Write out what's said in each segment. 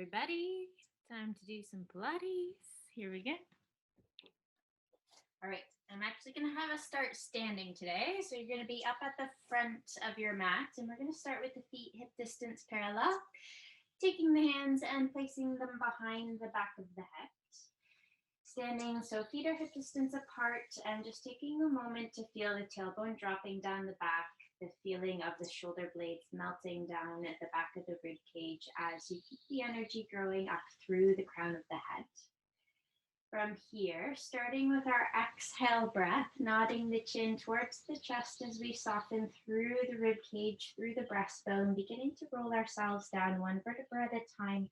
everybody. Time to do some Pilates. Here we go. All right, I'm actually going to have us start standing today. So you're going to be up at the front of your mat, and we're going to start with the feet hip distance parallel, taking the hands and placing them behind the back of the head. Standing, so feet are hip distance apart, and just taking a moment to feel the tailbone dropping down the back, the feeling of the shoulder blades melting down at the back of the rib cage as you keep the energy growing up through the crown of the head. From here, starting with our exhale breath, nodding the chin towards the chest as we soften through the rib cage, through the breastbone, beginning to roll ourselves down one vertebra at a time,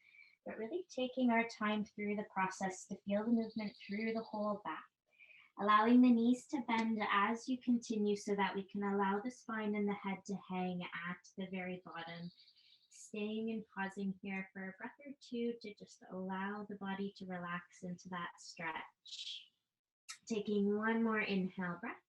but really taking our time through the process to feel the movement through the whole back. Allowing the knees to bend as you continue so that we can allow the spine and the head to hang at the very bottom. Staying and pausing here for a breath or two to just allow the body to relax into that stretch. Taking one more inhale breath.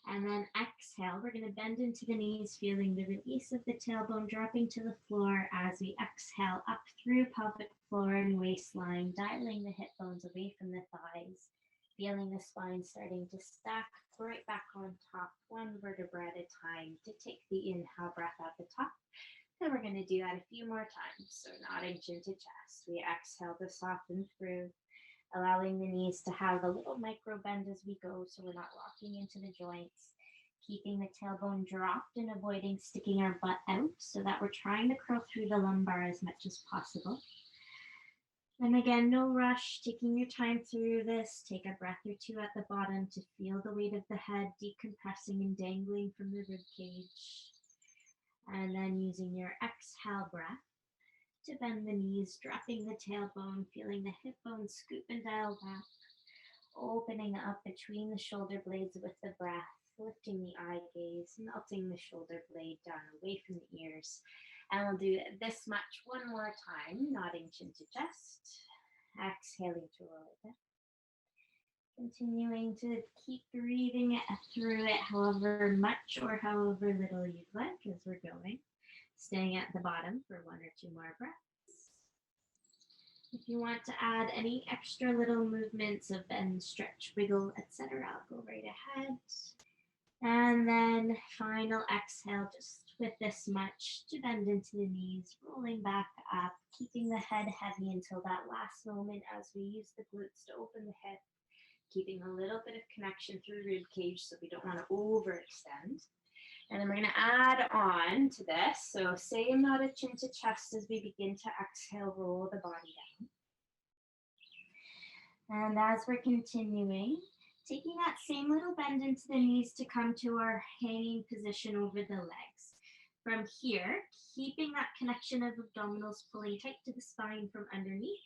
And then exhale, we're going to bend into the knees, feeling the release of the tailbone dropping to the floor as we exhale up through pelvic floor and waistline, dialing the hip bones away from the thighs. Feeling the spine starting to stack right back on top, one vertebra at a time, to take the inhale breath at the top. And we're going to do that a few more times. So nodding chin to chest. We exhale to soften through, allowing the knees to have a little micro bend as we go so we're not locking into the joints. Keeping the tailbone dropped and avoiding sticking our butt out so that we're trying to curl through the lumbar as much as possible. And again, no rush, taking your time through this. Take a breath or two at the bottom to feel the weight of the head decompressing and dangling from the rib cage. And then using your exhale breath to bend the knees, dropping the tailbone, feeling the hip bones scoop and dial back, opening up between the shoulder blades with the breath, lifting the eye gaze, melting the shoulder blade down away from the ears. And we'll do this much one more time, nodding chin to chest, exhaling to roll it down. Continuing to keep breathing through it however much or however little you'd like as we're going. Staying at the bottom for one or two more breaths. If you want to add any extra little movements of bend, stretch, wiggle, etc., I'll go right ahead. And then final exhale, just with this much, to bend into the knees, rolling back up, keeping the head heavy until that last moment as we use the glutes to open the hip, keeping a little bit of connection through rib cage so we don't want to overextend. And then we're going to add on to this. So same nodded chin to chest as we begin to exhale, roll the body down. And as we're continuing, taking that same little bend into the knees to come to our hanging position over the legs. From here, keeping that connection of abdominals pulling tight to the spine from underneath.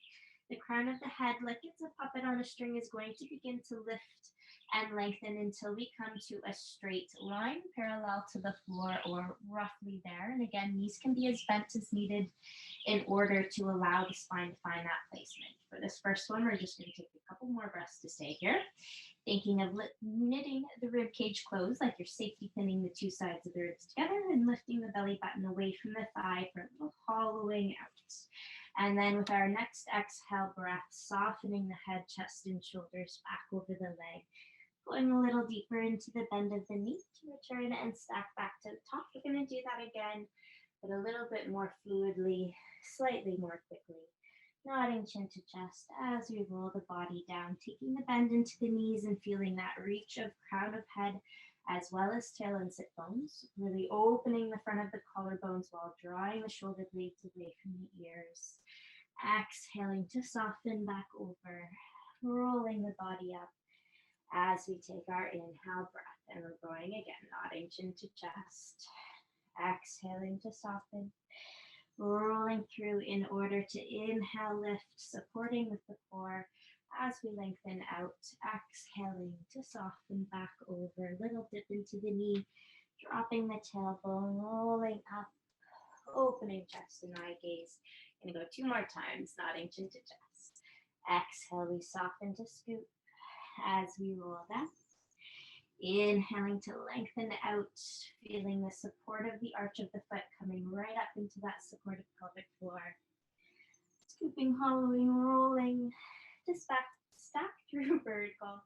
The crown of the head, like it's a puppet on a string, is going to begin to lift and lengthen until we come to a straight line parallel to the floor or roughly there. And again, knees can be as bent as needed in order to allow the spine to find that placement. For this first one, we're just going to take a couple more breaths to stay here. Thinking of knitting the rib cage closed, like you're safety pinning the two sides of the ribs together and lifting the belly button away from the thigh for a little hollowing out. And then with our next exhale breath, softening the head, chest, and shoulders back over the leg, going a little deeper into the bend of the knee to return and stack back to the top. We're going to do that again, but a little bit more fluidly, slightly more quickly. Nodding chin to chest as we roll the body down, taking the bend into the knees and feeling that reach of crown of head as well as tail and sit bones, really opening the front of the collarbones while drawing the shoulder blades away from the ears. Exhaling to soften back over, rolling the body up as we take our inhale breath. And we're going again, nodding chin to chest, exhaling to soften, rolling through in order to inhale, lift, supporting with the core as we lengthen out, exhaling to soften back over, little dip into the knee, dropping the tailbone, rolling up, opening chest and eye gaze. Gonna go two more times, nodding chin to chest. Exhale, we soften to scoop as we roll down. Inhaling to lengthen out, feeling the support of the arch of the foot coming right up into that supported pelvic floor. Scooping, hollowing, rolling, just stack through vertical.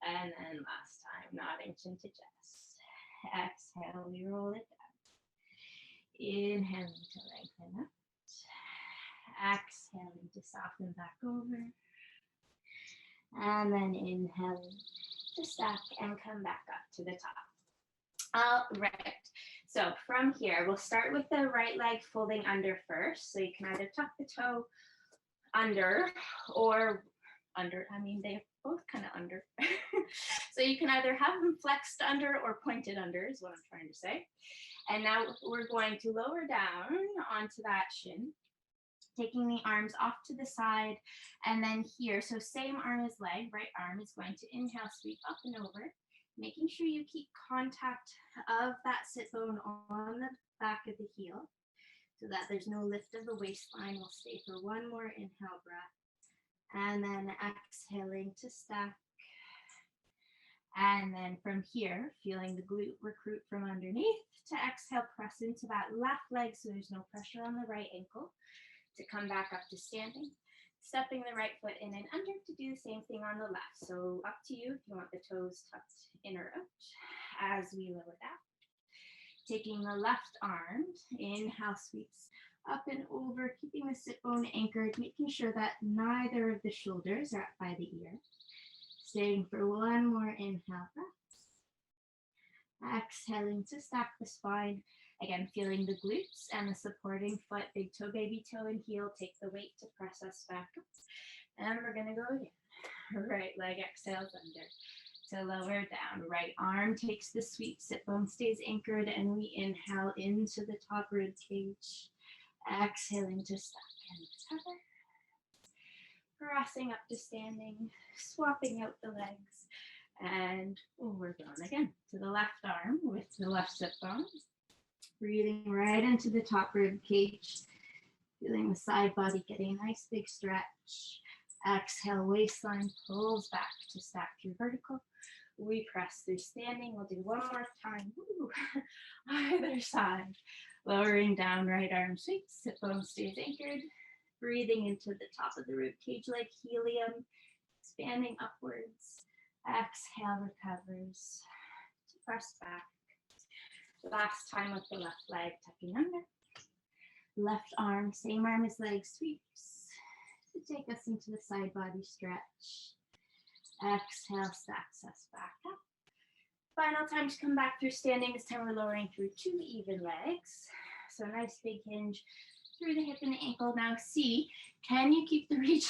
And then last time, nodding chin to chest. Exhale, we roll it down. Inhaling to lengthen up. Exhaling to soften back over. And then inhaling to stack and come back up to the top. All right. So from here, we'll start with the right leg folding under first. So you can either tuck the toe under or under. I mean, they're both kind of under. So you can either have them flexed under or pointed under is what I'm trying to say. And now we're going to lower down onto that shin, taking the arms off to the side, and then here, so same arm as leg, right arm is going to inhale, sweep up and over, making sure you keep contact of that sit bone on the back of the heel so that there's no lift of the waistline. We'll stay for one more inhale breath, and then exhaling to stack. And then from here, feeling the glute recruit from underneath, to exhale, press into that left leg so there's no pressure on the right ankle, to come back up to standing, stepping the right foot in and under to do the same thing on the left. So up to you if you want the toes tucked in or out as we lower down. Taking the left arm, inhale, sweeps up and over, keeping the sit bone anchored, making sure that neither of the shoulders are up by the ear. Staying for one more inhale breath. Exhaling to stack the spine. Again, feeling the glutes and the supporting foot, big toe, baby toe, and heel. Take the weight to press us back up. And we're gonna go again. Right leg exhales under to lower down. Right arm takes the sweep, sit bone stays anchored, and we inhale into the top rib cage. Exhaling to stack and recover. Pressing up to standing, swapping out the legs, and we're going again to the left arm with the left sit bone. Breathing right into the top rib cage, feeling the side body getting a nice big stretch. Exhale, waistline pulls back to stack through vertical. We press through standing. We'll do one more time. Woo. Either side. Lowering down, right arm sweeps, sit bone stays anchored. Breathing into the top of the rib cage like helium, expanding upwards. Exhale, recovers. Press back. Last time with the left leg tucking under. Left arm, same arm as leg, sweeps to take us into the side body stretch. Exhale, stacks us back up. Final time to come back through standing. This time we're lowering through two even legs. So nice big hinge through the hip and the ankle. Now see, can you keep the reach?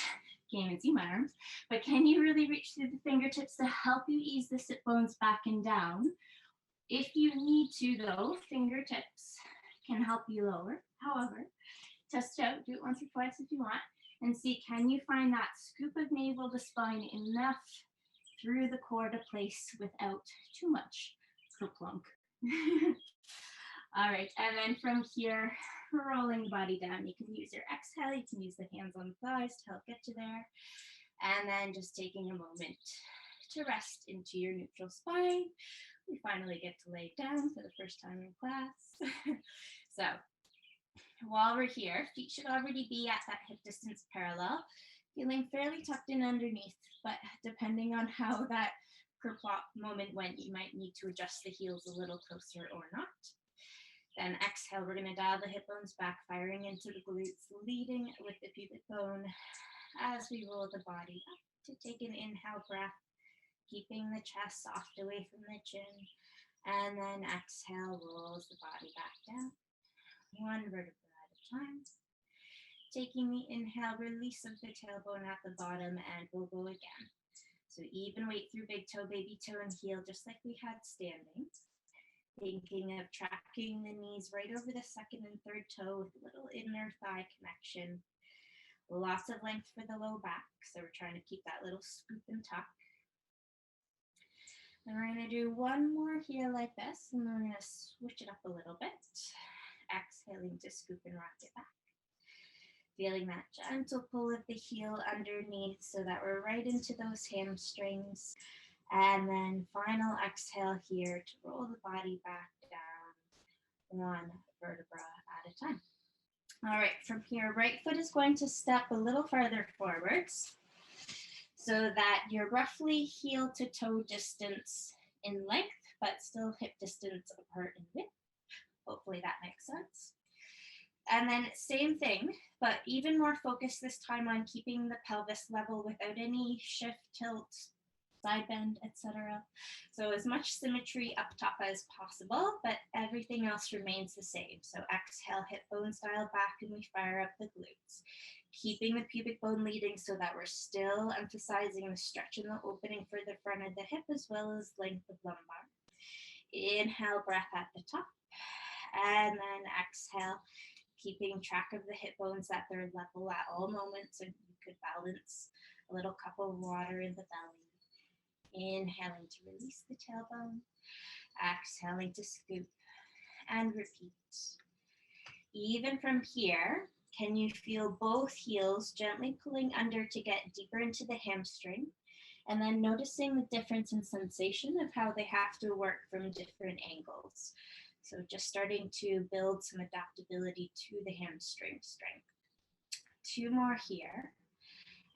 Can't even see my arms, but can you really reach through the fingertips to help you ease the sit bones back and down? If you need to though, fingertips can help you lower. However, test it out, do it once or twice if you want, and see, can you find that scoop of navel to spine enough through the core to place without too much kerplunk. All right, and then from here, rolling the body down. You can use your exhale, you can use the hands on the thighs to help get you there. And then just taking a moment to rest into your neutral spine. We finally get to lay down for the first time in class. So while we're here, feet should already be at that hip distance parallel, feeling fairly tucked in underneath, but depending on how that kerplop moment went, you might need to adjust the heels a little closer or not. Then exhale, we're gonna dial the hip bones back, firing into the glutes, leading with the pubic bone as we roll the body up to take an inhale breath, keeping the chest soft away from the chin. And then exhale, rolls the body back down, one vertebra at a time. Taking the inhale, release of the tailbone at the bottom, and we'll go again. So even weight through big toe, baby toe, and heel, just like we had standing. Thinking of tracking the knees right over the second and third toe with a little inner thigh connection. Lots of length for the low back, so we're trying to keep that little scoop and tuck. And we're gonna do one more here like this, and then we're gonna switch it up a little bit. Exhaling to scoop and rock it back. Feeling that gentle pull of the heel underneath so that we're right into those hamstrings. And then final exhale here to roll the body back down, one vertebra at a time. All right, from here, right foot is going to step a little farther forwards so that you're roughly heel to toe distance in length, but still hip distance apart in width. Hopefully that makes sense. And then same thing, but even more focus this time on keeping the pelvis level without any shift, tilt, side bend, etc. So as much symmetry up top as possible, but everything else remains the same. So exhale, hip bones dial back and we fire up the glutes. Keeping the pubic bone leading so that we're still emphasizing the stretch and the opening for the front of the hip as well as length of lumbar. Inhale, breath at the top. And then exhale, keeping track of the hip bones that they're level at all moments. And you could balance a little cup of water in the belly. Inhaling to release the tailbone. Exhaling to scoop and repeat. Even from here, can you feel both heels gently pulling under to get deeper into the hamstring? And then noticing the difference in sensation of how they have to work from different angles. So just starting to build some adaptability to the hamstring strength. 2 more here.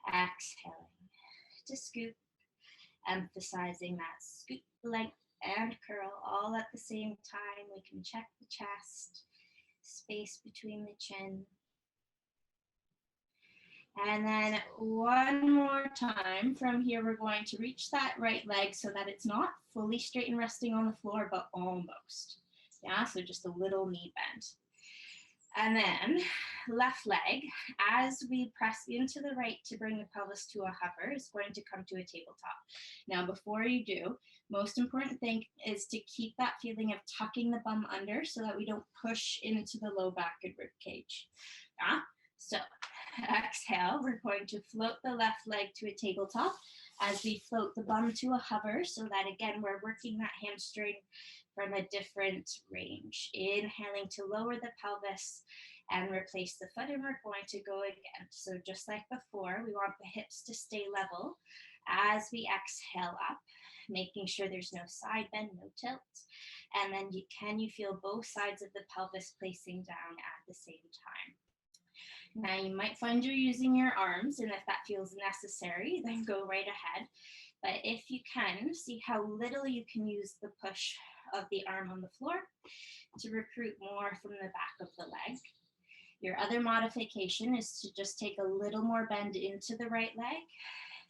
Exhaling to scoop, emphasizing that scoop, length, and curl all at the same time. We can check the chest, space between the chin. And then one more time from here, we're going to reach that right leg so that it's not fully straight and resting on the floor, but almost. Yeah, so just a little knee bend. And then left leg, as we press into the right to bring the pelvis to a hover, is going to come to a tabletop. Now, before you do, most important thing is to keep that feeling of tucking the bum under so that we don't push into the low back and rib cage. Yeah? So exhale, we're going to float the left leg to a tabletop as we float the bum to a hover so that, again, we're working that hamstring from a different range. Inhaling to lower the pelvis and replace the foot, and we're going to go again. So just like before, we want the hips to stay level as we exhale up, making sure there's no side bend, no tilt. And then can you feel both sides of the pelvis placing down at the same time? Now you might find you're using your arms, and if that feels necessary, then go right ahead. But if you can, see how little you can use the push of the arm on the floor to recruit more from the back of the leg. Your other modification is to just take a little more bend into the right leg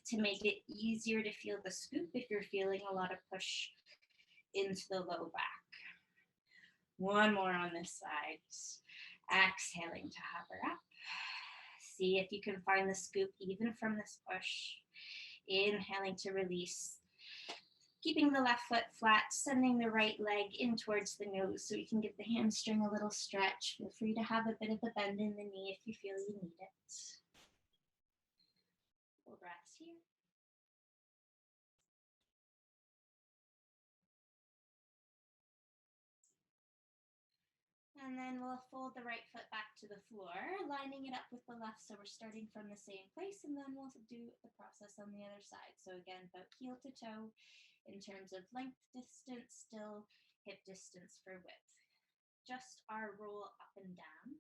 to make it easier to feel the scoop if you're feeling a lot of push into the low back. One more on this side. Exhaling to hover up. See if you can find the scoop even from this push. Inhaling to release. Keeping the left foot flat, sending the right leg in towards the nose so you can give the hamstring a little stretch. Feel free to have a bit of a bend in the knee if you feel you need it. Full breaths here. And then we'll fold the right foot back to the floor, lining it up with the left so we're starting from the same place, and then we'll do the process on the other side. So again, about heel to toe in terms of length distance, still hip distance for width. Just our roll up and down.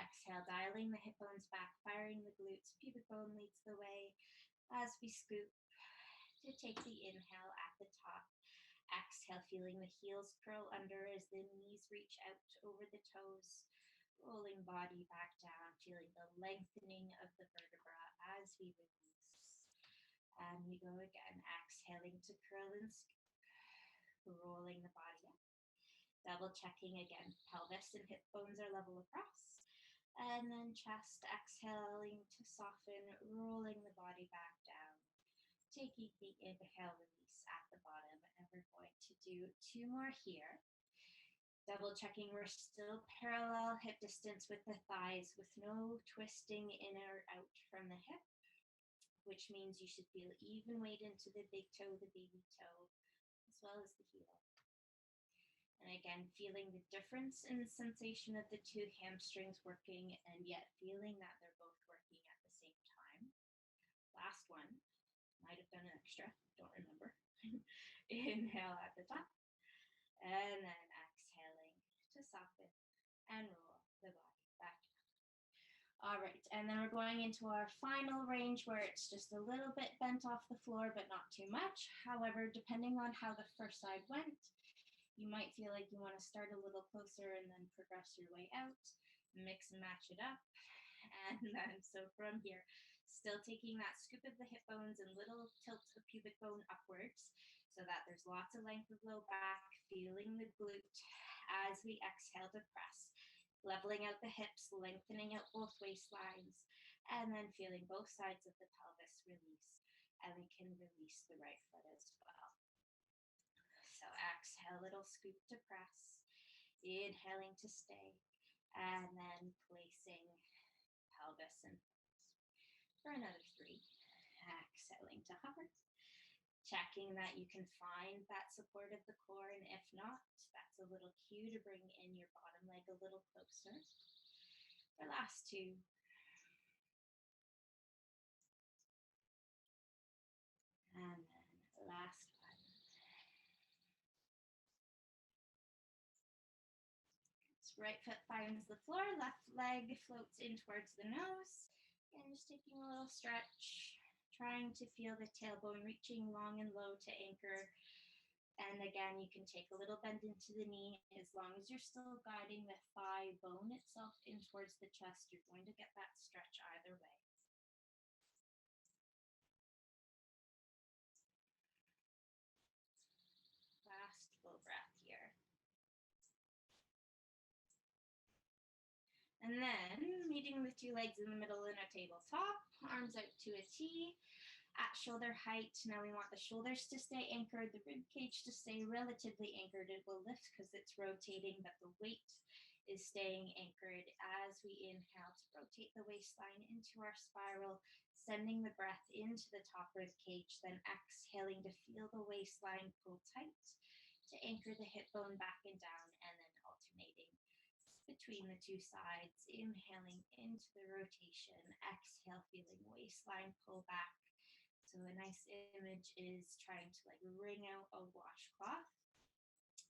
Exhale, dialing the hip bones back, firing the glutes, pubic bone leads the way as we scoop to take the inhale at the top. Exhale, feeling the heels curl under as the knees reach out over the toes, rolling body back down, feeling the lengthening of the vertebra as we release. And we go again, exhaling to curl and scoop, rolling the body up. Double checking again, pelvis and hip bones are level across. And then chest, exhaling to soften, rolling the body back down. Taking the inhale, release at the bottom, and we're going to do 2 more here. Double checking we're still parallel hip distance with the thighs with no twisting in or out from the hip, which means you should feel even weight into the big toe, the baby toe, as well as the heel. And again, feeling the difference in the sensation of the 2 hamstrings working and yet feeling that they're both working at the same time. Last one. Might have done an extra, don't remember. Inhale at the top, and then exhaling to soften and roll the body back down. All right, and then we're going into our final range where it's just a little bit bent off the floor, but not too much. However, depending on how the first side went, you might feel like you want to start a little closer and then progress your way out, mix and match it up. And then, so from here, still taking that scoop of the hip bones and little tilt of pubic bone upwards so that there's lots of length of low back, feeling the glute as we exhale to press. Leveling out the hips, lengthening out both waistlines, and then feeling both sides of the pelvis release. And we can release the right foot as well. So exhale, little scoop to press, inhaling to stay, and then placing pelvis and foot. For another 3, exhaling to hover. Checking that you can find that support of the core, and if not, that's a little cue to bring in your bottom leg a little closer. For last 2. And then last 1. So right foot finds the floor, left leg floats in towards the nose, and just taking a little stretch. Trying to feel the tailbone reaching long and low to anchor. And again, you can take a little bend into the knee. As long as you're still guiding the thigh bone itself in towards the chest, you're going to get that stretch either way. Last full breath here. And then meeting the 2 legs in the middle in a tabletop, arms out to a T. At shoulder height, now we want the shoulders to stay anchored, the rib cage to stay relatively anchored. It will lift because it's rotating, but the weight is staying anchored as we inhale to rotate the waistline into our spiral, sending the breath into the top rib cage, then exhaling to feel the waistline pull tight to anchor the hip bone back and down, and then alternating between the 2 sides, inhaling into the rotation, exhale, feeling waistline pull back. So a nice image is trying to like wring out a washcloth,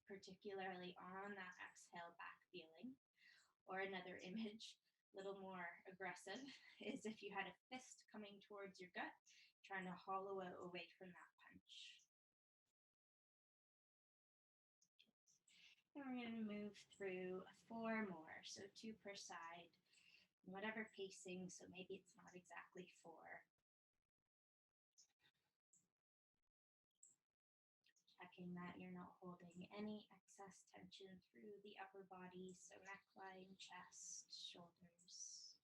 particularly on that exhale back feeling. Or another image, a little more aggressive, is if you had a fist coming towards your gut, trying to hollow it away from that punch. And we're going to move through 4 more, so 2 per side, whatever pacing, so maybe it's not exactly 4. Checking that you're not holding any excess tension through the upper body, so neckline, chest, shoulders.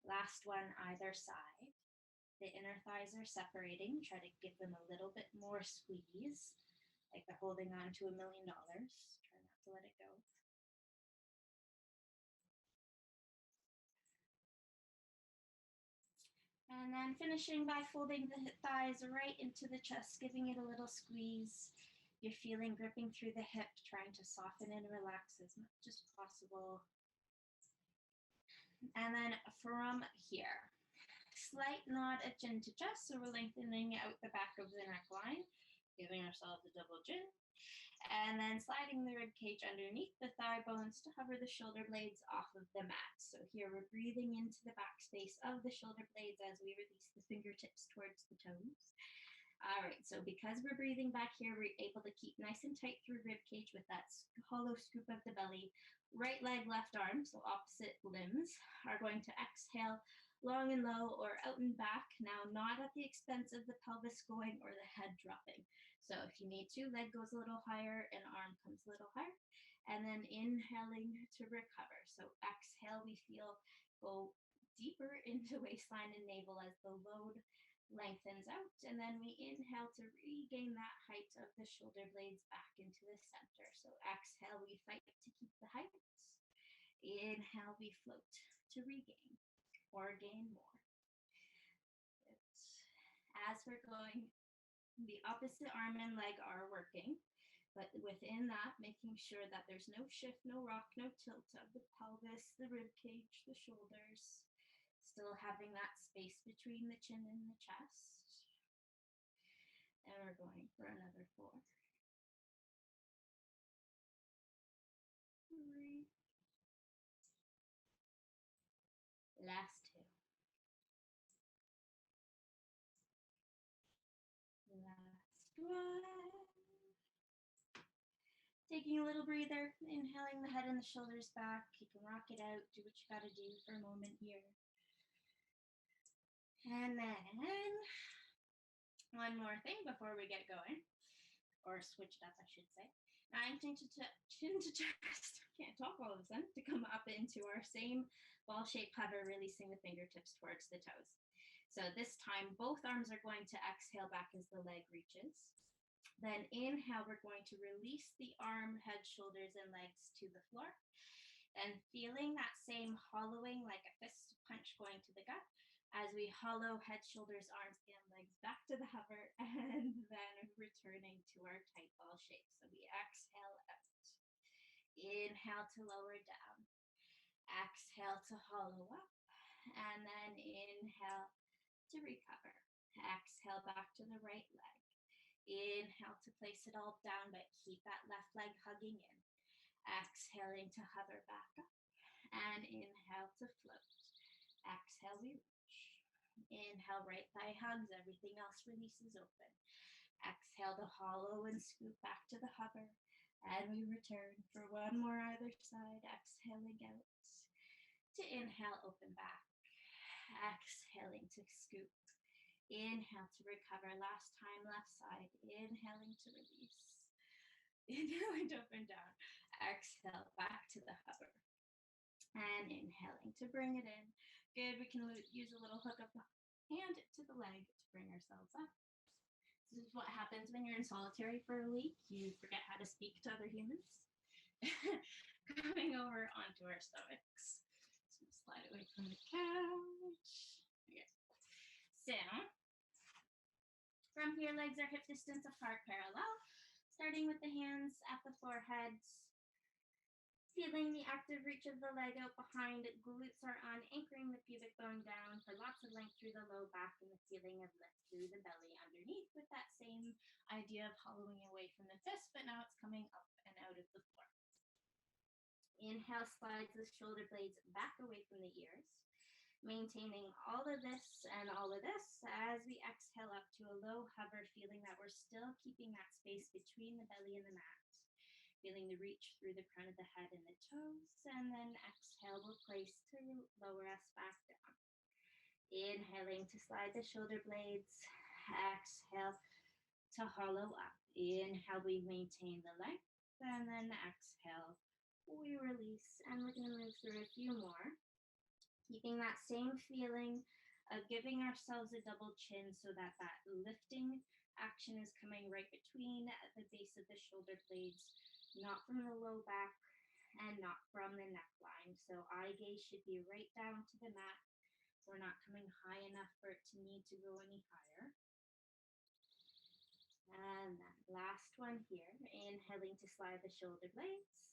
Last one, either side. The inner thighs are separating. Try to give them a little bit more squeeze, like they're holding on to $1 million. Try not to let it go. And then finishing by folding the thighs right into the chest, giving it a little squeeze. You're feeling gripping through the hip, trying to soften and relax as much as possible. And then from here, slight nod at chin to chest, so we're lengthening out the back of the neckline, giving ourselves a double chin. And then sliding the rib cage underneath the thigh bones to hover the shoulder blades off of the mat. So here we're breathing into the back space of the shoulder blades as we release the fingertips towards the toes. All right, so because we're breathing back here, we're able to keep nice and tight through rib cage with that hollow scoop of the belly. Right leg, left arm, so opposite limbs, are going to exhale long and low or out and back. Now, not at the expense of the pelvis going or the head dropping. So if you need to, leg goes a little higher and arm comes a little higher. And then inhaling to recover. So exhale, we feel go deeper into waistline and navel as the load lengthens out, and then we inhale to regain that height of the shoulder blades back into the center. So exhale, we fight to keep the height. Inhale, we float to regain or gain more. As we're going, the opposite arm and leg are working, but within that, making sure that there's no shift, no rock, no tilt of the pelvis, the rib cage, the shoulders. Still having that space between the chin and the chest. And we're going for another 4. 3. Last Taking a little breather, inhaling the head and the shoulders back. You can rock it out, do what you gotta do for a moment here. And then one more thing before we get going, or switch it up, I should say. Now I'm chin to chest, can't talk all of a sudden, to come up into our same ball-shaped hover, releasing the fingertips towards the toes. So this time, both arms are going to exhale back as the leg reaches. Then inhale, we're going to release the arm, head, shoulders, and legs to the floor. And feeling that same hollowing like a fist punch going to the gut as we hollow head, shoulders, arms, and legs back to the hover, and then returning to our tight ball shape. So we exhale out. Inhale to lower down. Exhale to hollow up. And then inhale to recover. Exhale back to the right leg. Inhale to place it all down, but keep that left leg hugging in. Exhaling to hover back up. And inhale to float. Exhale, we reach. Inhale, right thigh hugs, everything else releases open. Exhale to hollow and scoop back to the hover. And we return for one more either side, exhaling out. To inhale, open back. Exhaling to scoop. Inhale to recover. Last time, left side. Inhaling to release. Inhaling to open down. Exhale back to the hover. And inhaling to bring it in. Good. We can use a little hook of the hand to the leg to bring ourselves up. This is what happens when you're in solitary for a week. You forget how to speak to other humans. Coming over onto our stomachs. So slide away from the couch. Okay. So from here, legs are hip distance apart, parallel. Starting with the hands at the forehead. Feeling the active reach of the leg out behind. Glutes are on, anchoring the pubic bone down for lots of length through the low back and the feeling of lift through the belly underneath, with that same idea of hollowing away from the fist, but now it's coming up and out of the floor. Inhale, slides the shoulder blades back away from the ears. Maintaining all of this and all of this as we exhale up to a low hover, feeling that we're still keeping that space between the belly and the mat. Feeling the reach through the crown of the head and the toes, and then exhale will place to lower us back down. Inhaling to slide the shoulder blades. Exhale to hollow up. Inhale, we maintain the length, and then exhale, we release, and we're going to move through a few more. Keeping that same feeling of giving ourselves a double chin so that that lifting action is coming right between the base of the shoulder blades, not from the low back and not from the neckline. So eye gaze should be right down to the mat. We're not coming high enough for it to need to go any higher. And that last one here, inhaling to slide the shoulder blades.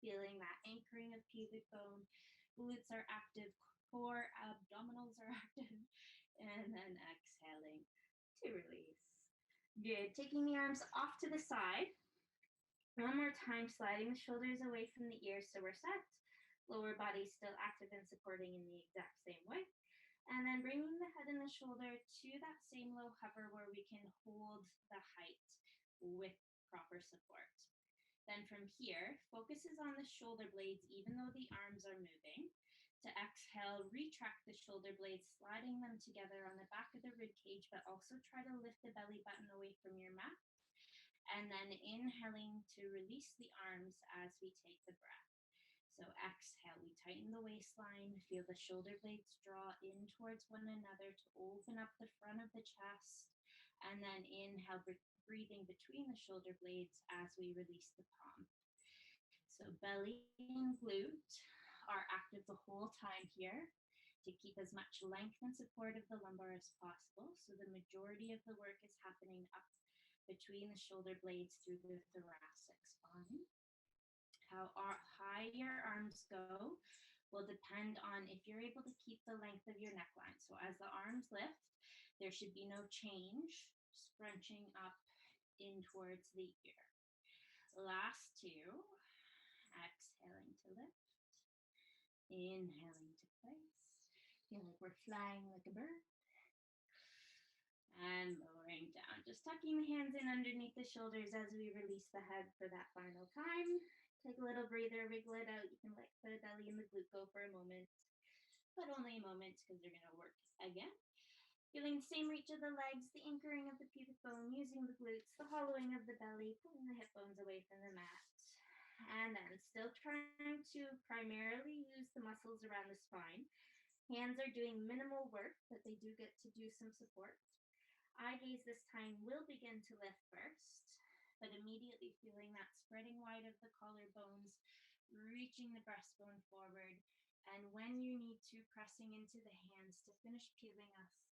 Feeling that anchoring of pubic bone. Glutes are active, core, abdominals are active, and then exhaling to release. Good. Taking the arms off to the side. One more time, sliding the shoulders away from the ears so we're set. Lower body still active and supporting in the exact same way. And then bringing the head and the shoulder to that same low hover where we can hold the height with proper support. Then from here, focus is on the shoulder blades, even though the arms are moving. To exhale, retract the shoulder blades, sliding them together on the back of the rib cage, but also try to lift the belly button away from your mat. And then inhaling to release the arms as we take the breath. So exhale, we tighten the waistline, feel the shoulder blades draw in towards one another to open up the front of the chest. And then inhale, breathing between the shoulder blades as we release the palm. So belly and glute are active the whole time here to keep as much length and support of the lumbar as possible. So the majority of the work is happening up between the shoulder blades through the thoracic spine. How high your arms go will depend on if you're able to keep the length of your neckline. So as the arms lift, there should be no change, scrunching up in towards the ear. Last two, exhaling to lift, inhaling to place. Feel like we're flying like a bird. And lowering down, just tucking the hands in underneath the shoulders as we release the head for that final time. Take a little breather, wriggle it out. You can let the belly and the glute go for a moment, but only a moment because they're going to work again. Feeling the same reach of the legs, the anchoring of the pubic bone, using the glutes, the hollowing of the belly, pulling the hip bones away from the mat. And then still trying to primarily use the muscles around the spine. Hands are doing minimal work, but they do get to do some support. Eye gaze this time will begin to lift first, but immediately feeling that spreading wide of the collarbones, reaching the breastbone forward, and when you need to, pressing into the hands to finish peeling us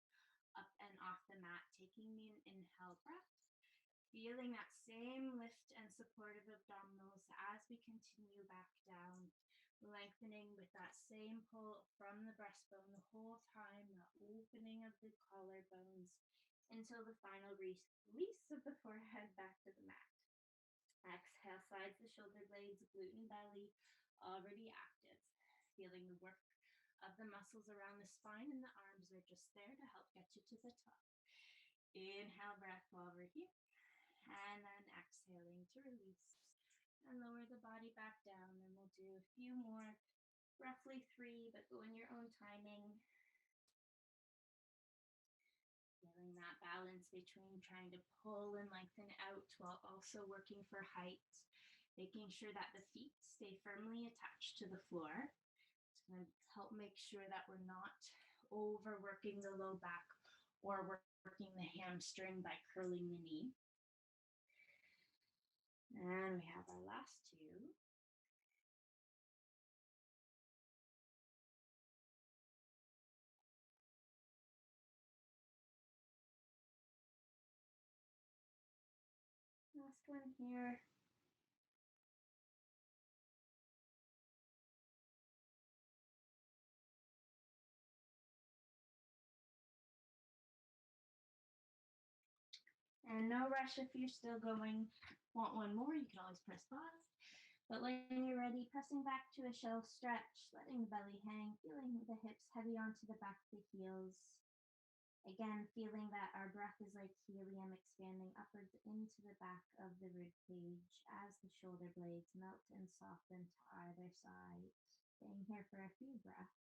up and off the mat, taking the inhale breath, feeling that same lift and supportive abdominals as we continue back down, lengthening with that same pull from the breastbone the whole time, the opening of the collarbones until the final release of the forehead back to the mat. Exhale, slides the shoulder blades, glute and belly already active. Feeling the work of the muscles around the spine, and the arms are just there to help get you to the top. Inhale, breath forward here, and then exhaling to release and lower the body back down. And we'll do a few more, roughly 3, but go in your own timing. Feeling that balance between trying to pull and lengthen out while also working for height, making sure that the feet stay firmly attached to the floor. It's going to help make sure that we're not overworking the low back or working the hamstring by curling the knee. And we have our last 2. Last one here. And no rush if you're still going. Want one more, you can always press pause. But when you're ready, pressing back to a shelf stretch, letting the belly hang, feeling the hips heavy onto the back of the heels. Again, feeling that our breath is like helium expanding upwards into the back of the rib cage as the shoulder blades melt and soften to either side. Staying here for a few breaths.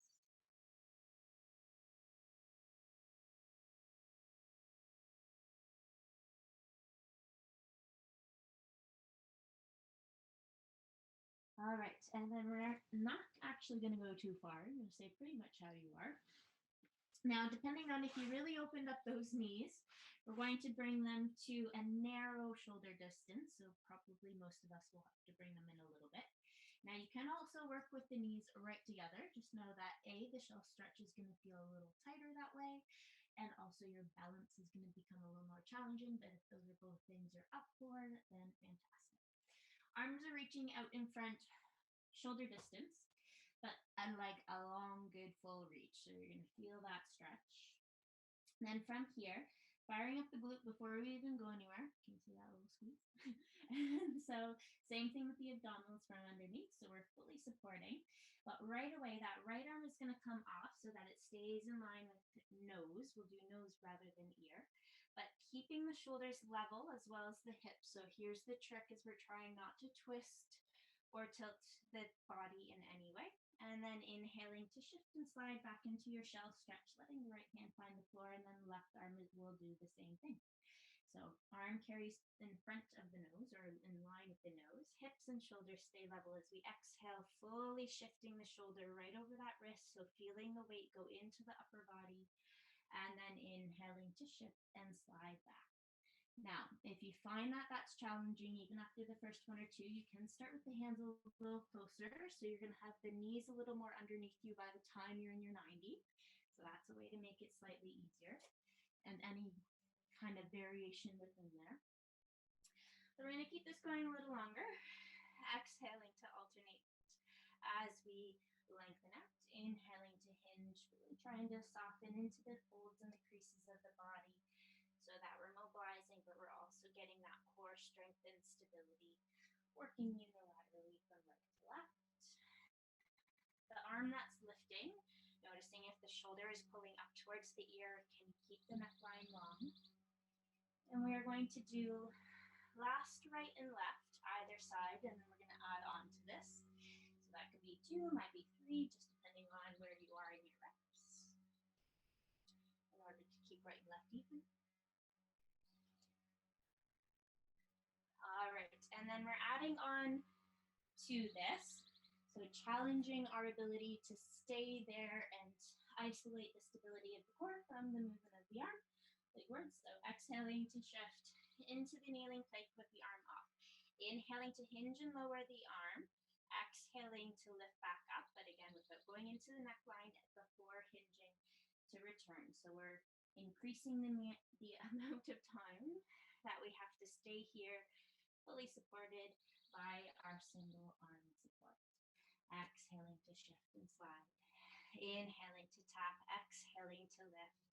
All right, and then we're not actually going to go too far. I'm going to stay pretty much how you are. Now, depending on if you really opened up those knees, we're going to bring them to a narrow shoulder distance. So probably most of us will have to bring them in a little bit. Now you can also work with the knees right together. Just know that the shelf stretch is going to feel a little tighter that way. And also your balance is going to become a little more challenging. But if those are both things you're up for, then fantastic. Arms are reaching out in front, shoulder distance, but like a long, good full reach. So you're going to feel that stretch. And then from here, firing up the glute before we even go anywhere. Can you see that little squeeze? And so same thing with the abdominals from underneath. So we're fully supporting. But right away, that right arm is going to come off so that it stays in line with nose. We'll do nose rather than ear. But keeping the shoulders level as well as the hips. So here's the trick is we're trying not to twist or tilt the body in any way. And then inhaling to shift and slide back into your shelf stretch, letting the right hand find the floor, and then the left arm will do the same thing. So arm carries in front of the nose or in line with the nose. Hips and shoulders stay level as we exhale, fully shifting the shoulder right over that wrist. So feeling the weight go into the upper body, and then inhaling to shift and slide back. Now, if you find that that's challenging, even after the first 1 or 2, you can start with the hands a little closer. So you're going to have the knees a little more underneath you by the time you're in your 90. So that's a way to make it slightly easier. And any kind of variation within there. We're going to keep this going a little longer. Exhaling to alternate as we lengthen out. Inhaling to hinge, really trying to soften into the folds and the creases of the body, so that we're mobilizing, but we're also getting that core strength and stability, working unilaterally from right to left. The arm that's lifting, noticing if the shoulder is pulling up towards the ear, can keep the neckline long. And we are going to do last right and left, either side, and then we're going to add on to this. So that could be 2, might be 3, just depending on where you are in your reps, in order to keep right and left even. All right, and then we're adding on to this, so challenging our ability to stay there and isolate the stability of the core from the movement of the arm, legwards. So exhaling to shift into the kneeling plank with the arm off. Inhaling to hinge and lower the arm. Exhaling to lift back up, but again, without going into the neckline before hinging to return. So we're increasing the amount of time that we have to stay here fully supported by our single arm support. Exhaling to shift and slide. Inhaling to tap, exhaling to lift.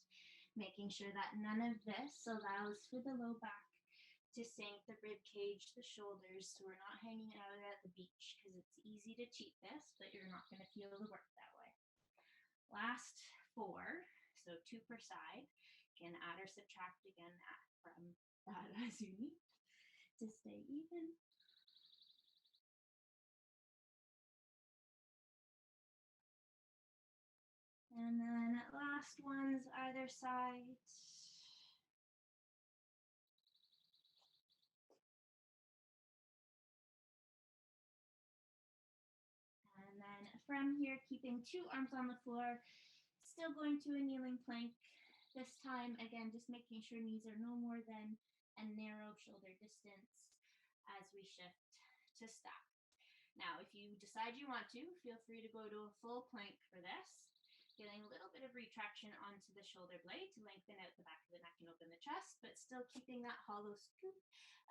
Making sure that none of this allows for the low back to sink, the rib cage, the shoulders, so we're not hanging out at the beach, because it's easy to cheat this, but you're not going to feel the work that way. Last 4, so 2 per side. Can add or subtract again from that as you need to stay even. And then last ones either side. And then from here, keeping 2 arms on the floor, still going to a kneeling plank. This time, again, just making sure knees are no more than a narrow shoulder distance as we shift to stack. Now, if you decide you want to, feel free to go to a full plank for this, getting a little bit of retraction onto the shoulder blade to lengthen out the back of the neck and open the chest, but still keeping that hollow scoop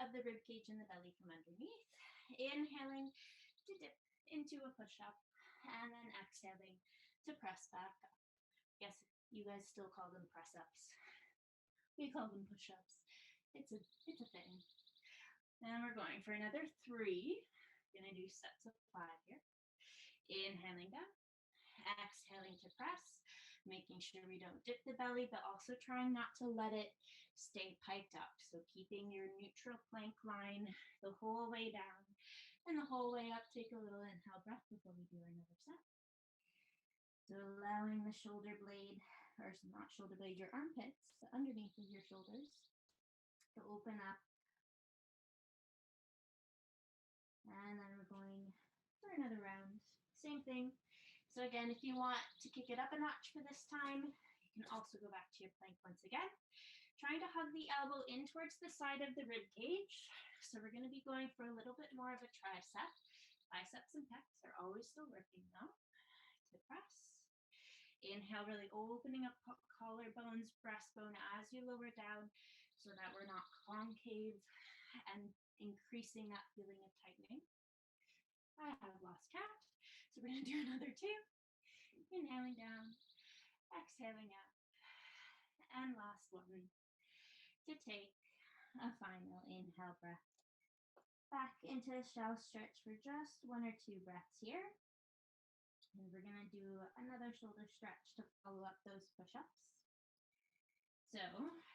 of the rib cage and the belly from underneath. Inhaling to dip into a push-up, and then exhaling to press back up. Yes, you guys still call them press-ups. We call them push-ups. It's a thing. And we're going for another 3. Gonna do sets of 5 here. Inhaling down, exhaling to press, making sure we don't dip the belly, but also trying not to let it stay piped up. So keeping your neutral plank line the whole way down, and the whole way up. Take a little inhale breath before we do another set. So allowing the shoulder blade, or not shoulder blade, your armpits, the underneath of your shoulders, to open up. And then we're going for another round. Same thing. So again, if you want to kick it up a notch for this time, you can also go back to your plank once again. Trying to hug the elbow in towards the side of the rib cage. So we're going to be going for a little bit more of a tricep. Biceps and pecs are always still working though. To press. Inhale, really opening up collarbones, breastbone as you lower down, so that we're not concave and increasing that feeling of tightening. I have lost count, so we're going to do another 2. Inhaling down, exhaling up, and last one to take a final inhale breath back into the shallow stretch for just 1 or 2 breaths here. And we're going to do another shoulder stretch to follow up those push-ups. So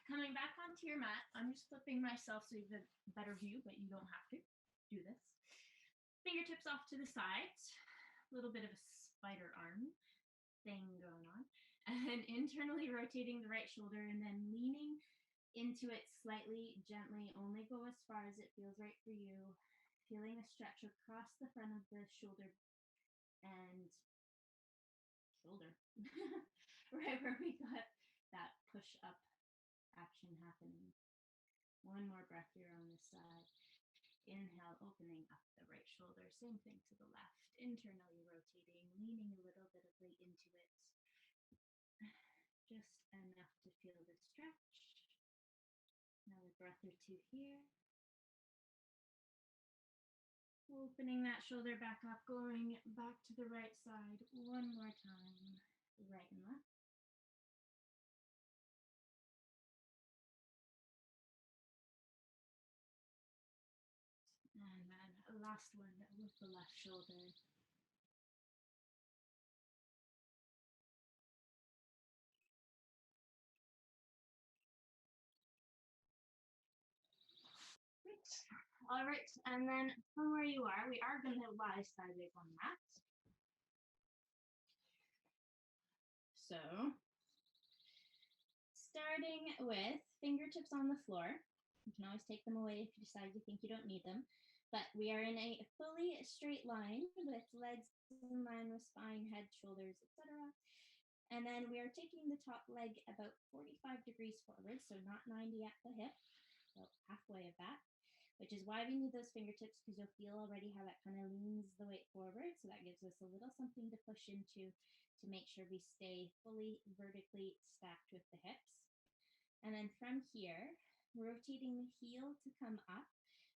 coming back onto your mat, I'm just flipping myself so you have a better view, but you don't have to do this. Fingertips off to the sides, a little bit of a spider arm thing going on, and internally rotating the right shoulder and then leaning into it slightly, gently, only go as far as it feels right for you, feeling a stretch across the front of the shoulder and shoulder, right where we got that push up action happening. 1 more breath here on this side. Inhale, opening up the right shoulder. Same thing to the left. Internally rotating, leaning a little bit of weight into it. Just enough to feel the stretch. Another breath or 2 here. Opening that shoulder back up, going back to the right side 1 more time, right and left. And then a last one with the left shoulder. All right, and then from where you are, we are going to lie sideways on the mat. So, starting with fingertips on the floor. You can always take them away if you decide you think you don't need them. But we are in a fully straight line with legs in line with spine, head, shoulders, etc. And then we are taking the top leg about 45 degrees forward, so not 90 at the hip, about halfway of that, which is why we need those fingertips, because you'll feel already how that kind of leans the weight forward. So that gives us a little something to push into to make sure we stay fully vertically stacked with the hips. And then from here, rotating the heel to come up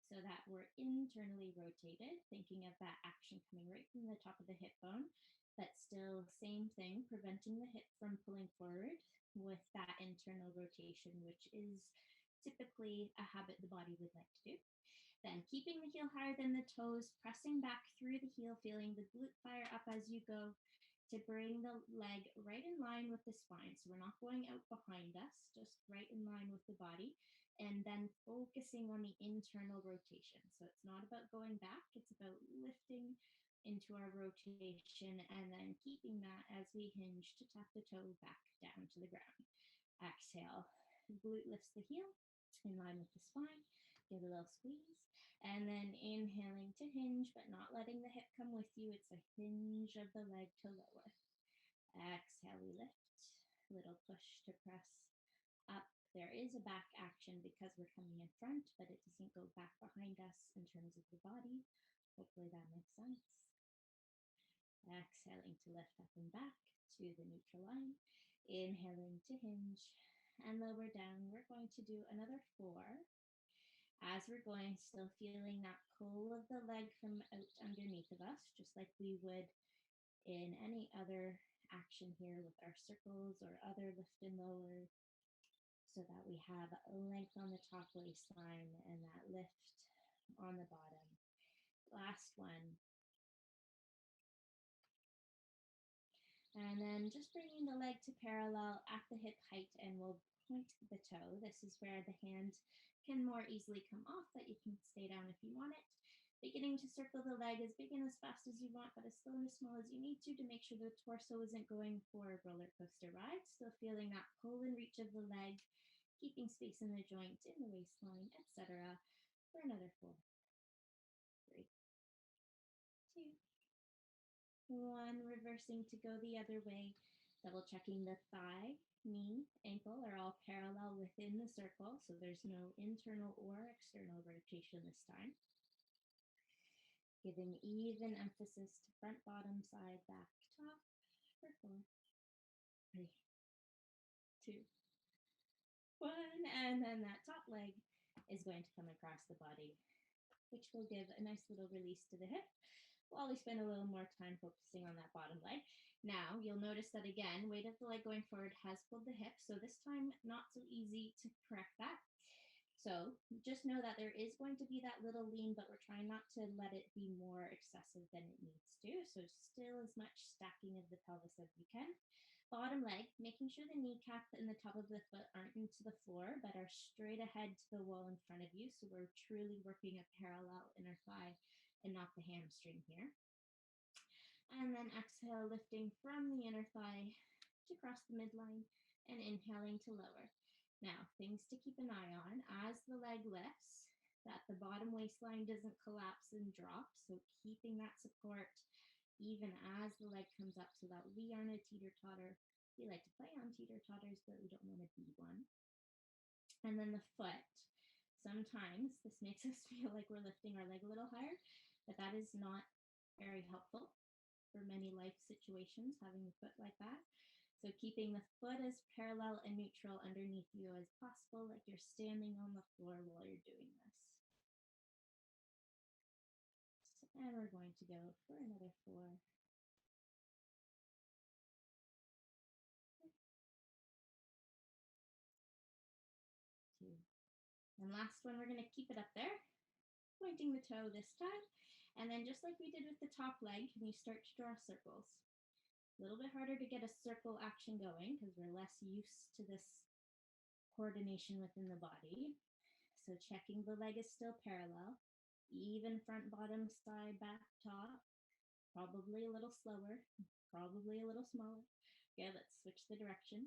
so that we're internally rotated, thinking of that action coming right from the top of the hip bone, but still same thing, preventing the hip from pulling forward with that internal rotation, which is typically a habit the body would like to do. Then keeping the heel higher than the toes, pressing back through the heel, feeling the glute fire up as you go to bring the leg right in line with the spine. So we're not going out behind us, just right in line with the body. And then focusing on the internal rotation. So it's not about going back, it's about lifting into our rotation and then keeping that as we hinge to tap the toe back down to the ground. Exhale, glute lifts the heel in line with the spine. Give a little squeeze. And then inhaling to hinge, but not letting the hip come with you. It's a hinge of the leg to lower. Exhale, we lift. Little push to press up. There is a back action because we're coming in front, but it doesn't go back behind us in terms of the body. Hopefully that makes sense. Exhaling to lift up and back to the neutral line. Inhaling to hinge and lower down. We're going to do another 4. As we're going, still feeling that pull of the leg from out underneath of us, just like we would in any other action here with our circles or other lift and lower, so that we have length on the top waistline and that lift on the bottom. Last one. And then just bringing the leg to parallel at the hip height, and we'll point the toe. This is where the hand can more easily come off, but you can stay down if you want it. Beginning to circle the leg as big and as fast as you want, but as slow and as small as you need to make sure the torso isn't going for a roller coaster ride. Still feeling that pull and reach of the leg, keeping space in the joint, in the waistline, etc. For another 4, 3, 2, 1. Reversing to go the other way. Double checking the thigh, knee, ankle are all parallel within the circle, so there's no internal or external rotation this time. Giving even emphasis to front, bottom, side, back, top for 4, 3, 2, 1. And then that top leg is going to come across the body, which will give a nice little release to the hip while we spend a little more time focusing on that bottom leg. Now, you'll notice that again, weight of the leg going forward has pulled the hip, so this time not so easy to correct that. So just know that there is going to be that little lean, but we're trying not to let it be more excessive than it needs to. So still as much stacking of the pelvis as you can. Bottom leg, making sure the kneecap and the top of the foot aren't into the floor, but are straight ahead to the wall in front of you. So we're truly working a parallel inner thigh and not the hamstring here. And then exhale, lifting from the inner thigh to cross the midline and inhaling to lower. Now, things to keep an eye on as the leg lifts, that the bottom waistline doesn't collapse and drop. So keeping that support even as the leg comes up so that we aren't a teeter-totter. We like to play on teeter-totters, but we don't want to be one. And then the foot. Sometimes this makes us feel like we're lifting our leg a little higher, but that is not very helpful for many life situations, having the foot like that. So keeping the foot as parallel and neutral underneath you as possible, like you're standing on the floor while you're doing this. And we're going to go for another 4. 2. And last one, we're going to keep it up there, pointing the toe this time. And then just like we did with the top leg, can you start to draw circles? A little bit harder to get a circle action going because we're less used to this coordination within the body. So checking the leg is still parallel, even front, bottom, side, back, top, probably a little slower, probably a little smaller. Okay, let's switch the direction.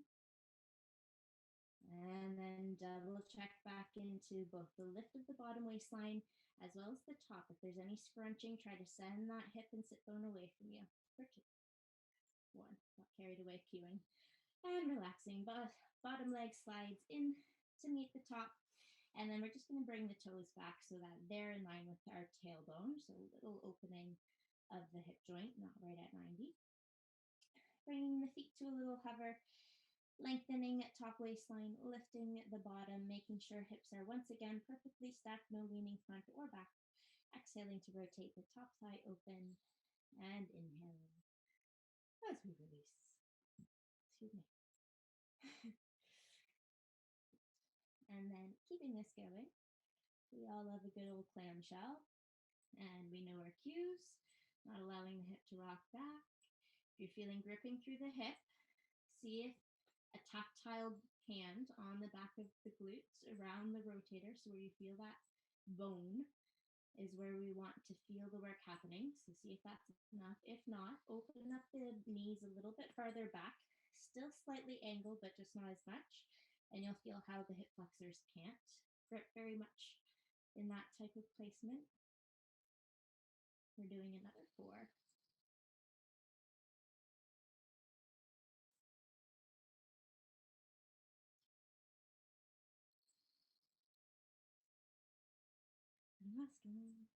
And then double check back into both the lift of the bottom waistline as well as the top. If there's any scrunching, try to send that hip and sit bone away from you. For 2, 1, got carried away cueing. And relaxing, bottom leg slides in to meet the top. And then we're just going to bring the toes back so that they're in line with our tailbone. So a little opening of the hip joint, not right at 90. Bringing the feet to a little hover, lengthening at top waistline, lifting the bottom, making sure hips are once again perfectly stacked, no leaning front or back. Exhaling to rotate the top thigh open and inhaling as we release. Excuse me. And then keeping this going, we all love a good old clamshell, and we know our cues, not allowing the hip to rock back. If you're feeling gripping through the hip, see if a tactile hand on the back of the glutes around the rotator, so where you feel that bone is where we want to feel the work happening. So see if that's enough. If not, open up the knees a little bit farther back, still slightly angled, but just not as much. And you'll feel how the hip flexors can't grip very much in that type of placement. We're doing another 4. And last one.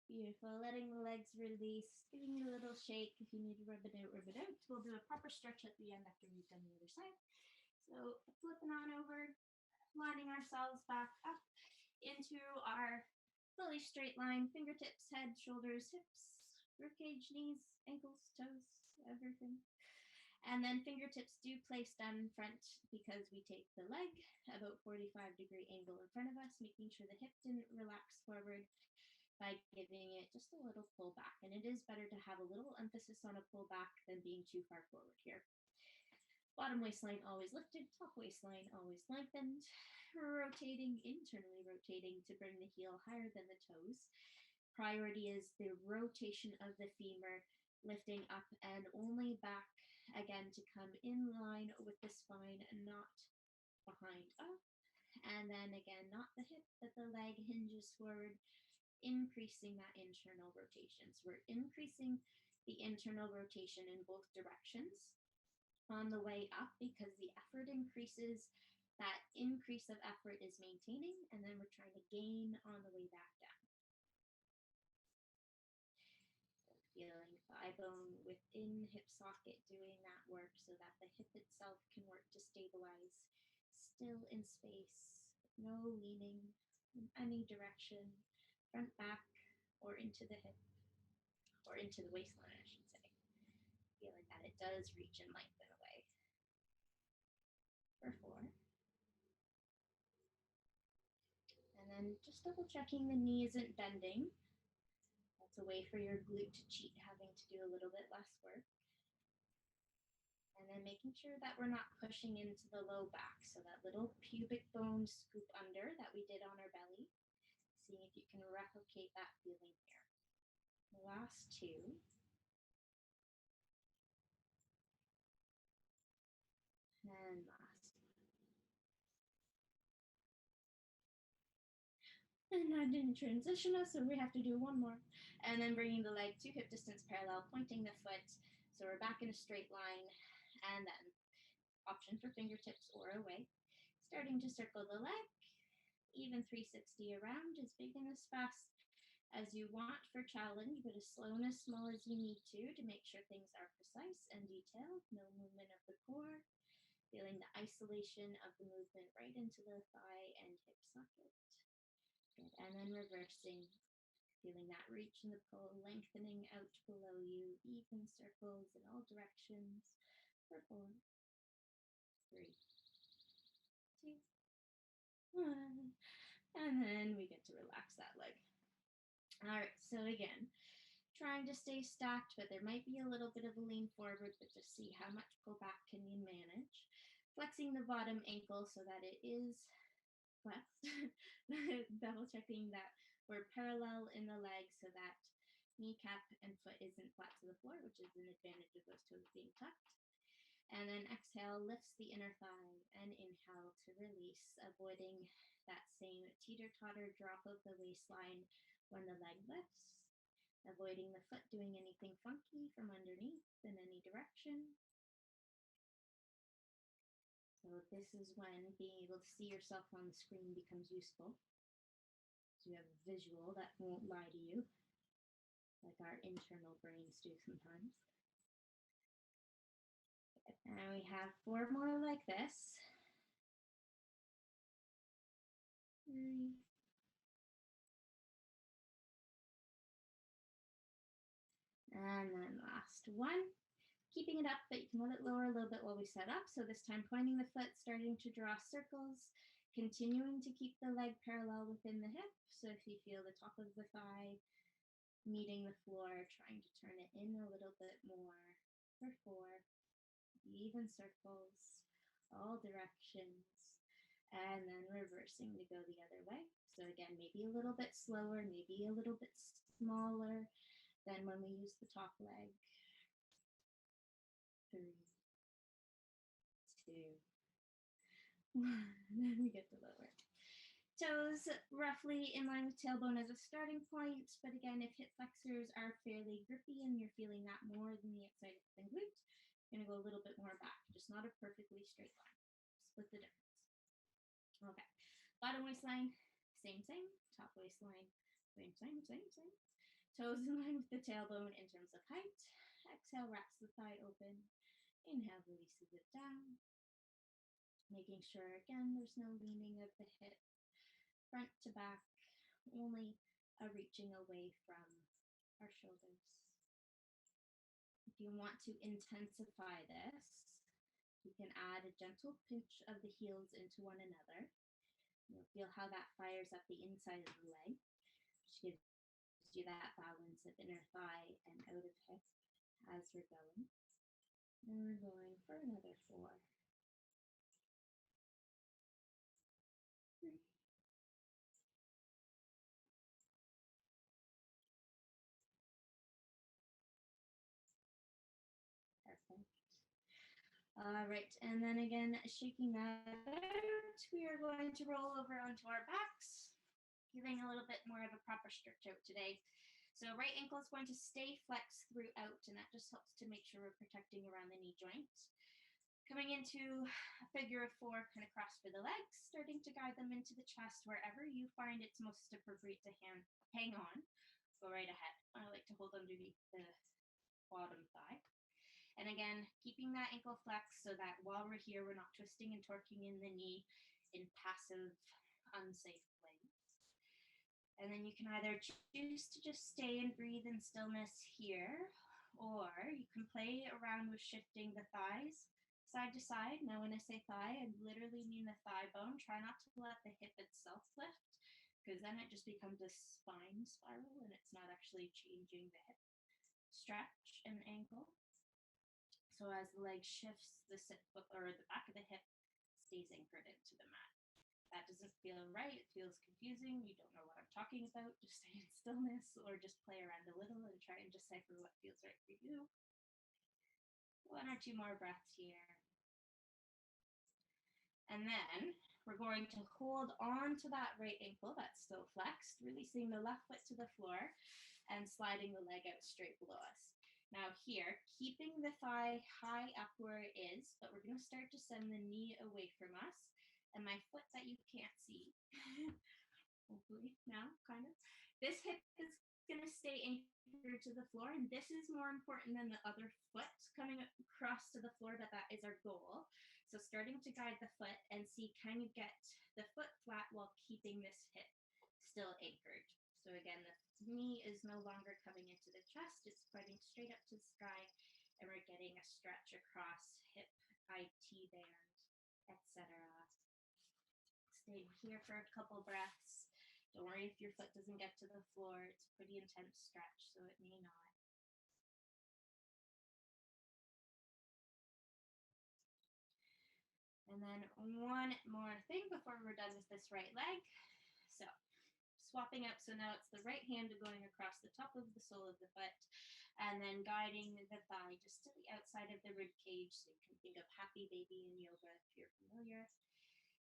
Beautiful. Letting the legs release, giving it a little shake. If you need to rub it out, rub it out. We'll do a proper stretch at the end after we've done the other side. So flipping on over, lining ourselves back up into our fully straight line, fingertips, head, shoulders, hips, ribcage, knees, ankles, toes, everything. And then fingertips do place down in front because we take the leg about 45-degree angle in front of us, making sure the hip didn't relax forward by giving it just a little pull back. And it is better to have a little emphasis on a pull back than being too far forward here. Bottom waistline always lifted, top waistline always lengthened, rotating, internally rotating to bring the heel higher than the toes. Priority is the rotation of the femur, lifting up and only back again to come in line with the spine, not behind up. And then again, not the hip, but the leg hinges forward, increasing that internal rotation. So we're increasing the internal rotation in both directions on the way up because the effort increases. That increase of effort is maintaining, and then we're trying to gain on the way back down. So feeling thigh bone within hip socket doing that work so that the hip itself can work to stabilize, still in space, no leaning in any direction, front, back, or into the hip, or into the waistline, I should say. Feeling that it does reach and lengthen away. For 4. And then just double checking the knee isn't bending. That's a way for your glute to cheat having to do a little bit less work. And then making sure that we're not pushing into the low back. So that little pubic bone scoop under that we did on our belly. Seeing if you can replicate that feeling here. The last 2. And last. And I didn't transition us, so we have to do one more. And then bringing the leg to hip distance parallel, pointing the foot. So we're back in a straight line. And then option for fingertips or away. Starting to circle the leg. Even 360 around, as big and as fast as you want for challenge, but as slow and as small as you need to make sure things are precise and detailed. No movement of the core. Feeling the isolation of the movement right into the thigh and hip socket. Good. And then reversing, feeling that reach and the pull, lengthening out below you, even circles in all directions. For 4, 3, 2, 1. And then we get to relax that leg. All right, so again, trying to stay stacked, but there might be a little bit of a lean forward, but just see how much pull back can you manage. Flexing the bottom ankle so that it is flexed. Double checking that we're parallel in the leg so that kneecap and foot isn't flat to the floor, which is an advantage of those toes being tucked. And then exhale, lifts the inner thigh, and inhale to release, avoiding that same teeter-totter drop of the waistline when the leg lifts, avoiding the foot doing anything funky from underneath in any direction. So this is when being able to see yourself on the screen becomes useful. So you have a visual that won't lie to you, like our internal brains do sometimes. And we have 4 more like this. 3. And then last one. Keeping it up, but you can let it lower a little bit while we set up. So this time pointing the foot, starting to draw circles, continuing to keep the leg parallel within the hip. So if you feel the top of the thigh meeting the floor, trying to turn it in a little bit more for 4. Even circles, all directions, and then reversing to go the other way. So again, maybe a little bit slower, maybe a little bit smaller than when we use the top leg. 3, 2, 1, then we get to lower. Toes roughly in line with tailbone as a starting point, but again, if hip flexors are fairly grippy and you're feeling that more than the outside of the glute, you're gonna go a little bit more back, just not a perfectly straight line. Split the difference. Okay, bottom waistline, same, top waistline, same. Toes in line with the tailbone in terms of height. Exhale, wraps the thigh open. Inhale, releases it down. Making sure, again, there's no leaning of the hip front to back, only a reaching away from our shoulders. If you want to intensify this, you can add a gentle pinch of the heels into one another. You'll feel how that fires up the inside of the leg, which gives you that balance of inner thigh and out of hip as we're going. And we're going for another 4. 3. Perfect. All right, and then again, shaking that out, we are going to roll over onto our backs, giving a little bit more of a proper stretch out today. So right ankle is going to stay flexed throughout, and that just helps to make sure we're protecting around the knee joint. Coming into a figure of 4, kind of cross for the legs, starting to guide them into the chest wherever you find it's most appropriate to hang on. Go right ahead. I like to hold underneath the bottom thigh. And again, keeping that ankle flexed so that while we're here, we're not twisting and torquing in the knee in passive, unsafe ways. And then you can either choose to just stay and breathe in stillness here, or you can play around with shifting the thighs side to side. Now, when I say thigh, I literally mean the thigh bone. Try not to let the hip itself lift, because then it just becomes a spine spiral and it's not actually changing the hip stretch and ankle. So as the leg shifts, the sit foot or the back of the hip stays anchored into the mat. That doesn't feel right. It feels confusing. You don't know what I'm talking about. Just stay in stillness or just play around a little and try and decipher what feels right for you. 1 or 2 more breaths here. And then we're going to hold on to that right ankle that's still flexed, releasing the left foot to the floor and sliding the leg out straight below us. Now here, keeping the thigh high up where it is, but we're going to start to send the knee away from us. And my foot that you can't see, hopefully now, kind of. This hip is going to stay anchored to the floor, and this is more important than the other foot coming across to the floor, but that is our goal. So starting to guide the foot and see, can you get the foot flat while keeping this hip still anchored? So again, the knee is no longer coming into the chest, it's pointing straight up to the sky, and we're getting a stretch across hip, IT band, etc. Stay here for a couple breaths. Don't worry if your foot doesn't get to the floor. It's a pretty intense stretch, so it may not. And then one more thing before we're done with this right leg. So swapping up, so now it's the right hand going across the top of the sole of the foot, and then guiding the thigh just to the outside of the rib cage. So you can think of happy baby in yoga if you're familiar.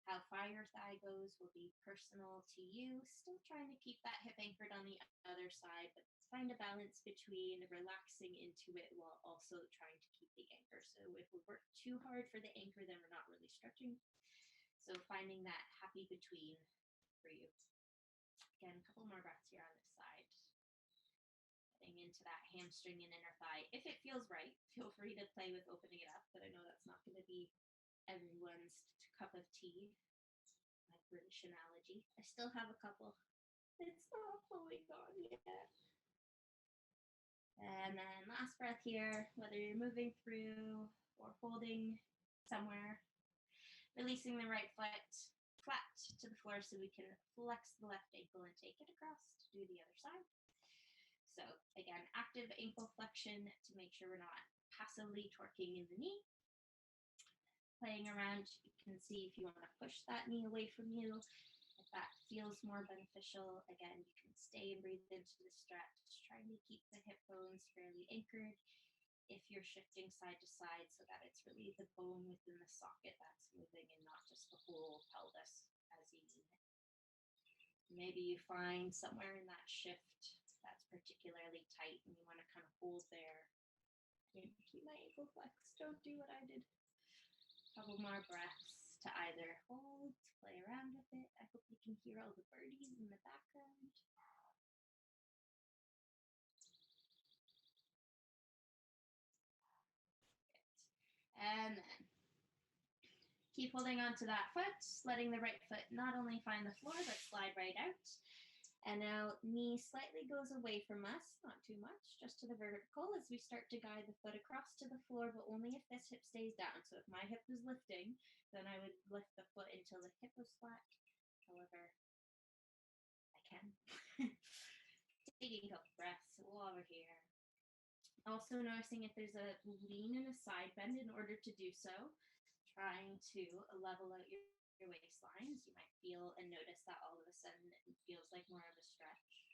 How far your thigh goes will be personal to you. Still trying to keep that hip anchored on the other side, but find a balance between relaxing into it while also trying to keep the anchor. So if we work too hard for the anchor, then we're not really stretching. So finding that happy between for you. Again, a couple more breaths here on this side. Getting into that hamstring and inner thigh. If it feels right, feel free to play with opening it up, but I know that's not going to be everyone's cup of tea. My British analogy. I still have a couple. It's not flowing on yet. And then last breath here, whether you're moving through or holding somewhere, releasing the right foot flat to the floor so we can flex the left ankle and take it across to do the other side. So again, active ankle flexion to make sure we're not passively torquing in the knee. Playing around, you can see if you want to push that knee away from you. If that feels more beneficial, again, you can stay and breathe into the stretch, trying to keep the hip bones fairly anchored. If you're shifting side to side so that it's really the bone within the socket that's moving and not just the whole pelvis as you need it. Maybe you find somewhere in that shift that's particularly tight and you want to kind of hold there. I didn't keep my ankle flexed. Don't do what I did. Couple more breaths to either hold, play around with it. I hope you can hear all the birdies in the background. Good. And then keep holding on to that foot, letting the right foot not only find the floor, but slide right out. And now knee slightly goes away from us, not too much, just to the vertical as we start to guide the foot across to the floor, but only if this hip stays down. So if my hip was lifting, then I would lift the foot until the hip was flat. However, I can. Taking a couple breaths over here. Also noticing if there's a lean and a side bend in order to do so. Trying to level out your waistlines, you might feel and notice that all of a sudden it feels like more of a stretch.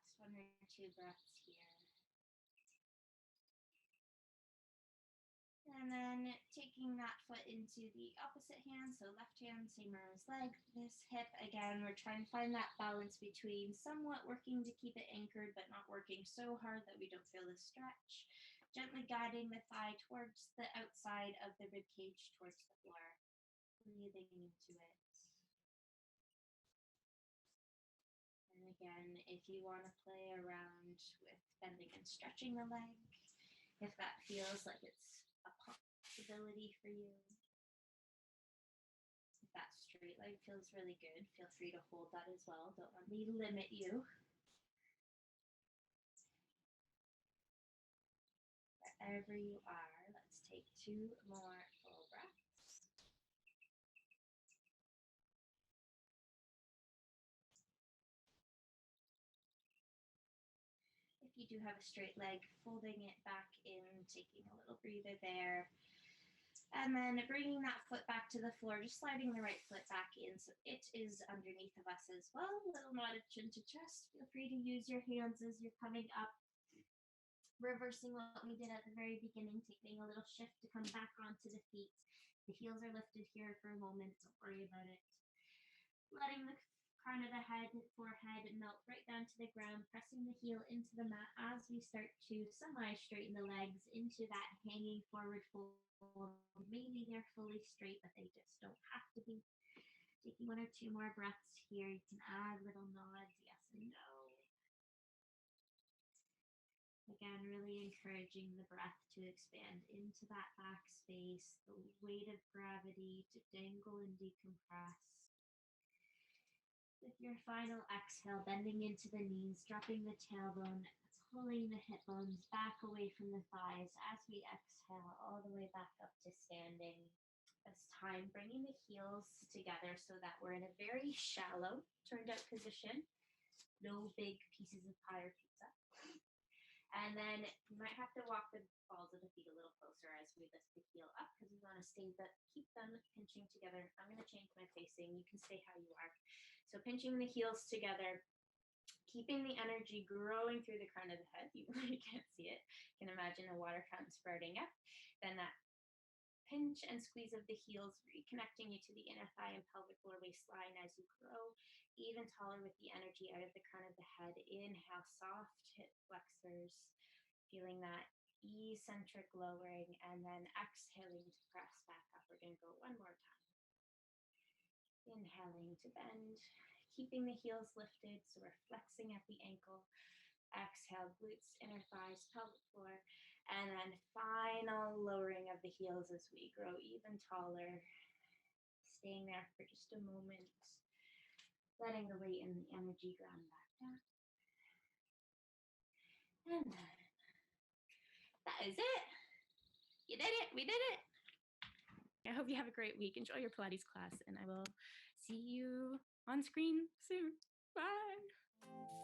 Last one or two breaths here. And then taking that foot into the opposite hand, so left hand, same arm as leg. This hip, again, we're trying to find that balance between somewhat working to keep it anchored, but not working so hard that we don't feel the stretch. Gently guiding the thigh towards the outside of the rib cage, towards the floor. Breathing into it. And again, if you want to play around with bending and stretching the leg, if that feels like it's a possibility for you. If that straight leg feels really good, feel free to hold that as well. Don't let me limit you. Wherever you are, let's take 2 more full breaths. If you do have a straight leg, folding it back in, taking a little breather there. And then bringing that foot back to the floor, just sliding the right foot back in so it is underneath of us as well. Little nodded chin to chest. Feel free to use your hands as you're coming up. Reversing what we did at the very beginning, taking a little shift to come back onto the feet. The heels are lifted here for a moment. Don't worry about it. Letting the crown of the head, forehead melt right down to the ground, pressing the heel into the mat as we start to semi-straighten the legs into that hanging forward fold. Maybe they're fully straight, but they just don't have to be. Taking 1 or 2 more breaths here. You can add little nods, yes and no. Again, really encouraging the breath to expand into that back space, the weight of gravity to dangle and decompress. With your final exhale, bending into the knees, dropping the tailbone, pulling the hip bones back away from the thighs as we exhale all the way back up to standing. This time, bringing the heels together so that we're in a very shallow turned out position. No big pieces of pie or pizza. And then you might have to walk the balls of the feet a little closer as we lift the heel up because we want to keep them pinching together. I'm going to change my facing. You can stay how you are. So pinching the heels together, keeping the energy growing through the crown of the head. You can't see it. You can imagine a water fountain sprouting up. Then that pinch and squeeze of the heels, reconnecting you to the inner thigh and pelvic floor waistline as you grow even taller with the energy out of the crown of the head. Inhale, soft hip flexors, feeling that eccentric lowering, and then exhaling to press back up. We're going to go one more time. Inhaling to bend, keeping the heels lifted, so we're flexing at the ankle. Exhale, glutes, inner thighs, pelvic floor, and then final lowering of the heels as we grow even taller. Staying there for just a moment, letting the weight and the energy ground back down. And that is it. You did it. We did it. I hope you have a great week. Enjoy your Pilates class, and I will see you on screen soon. Bye.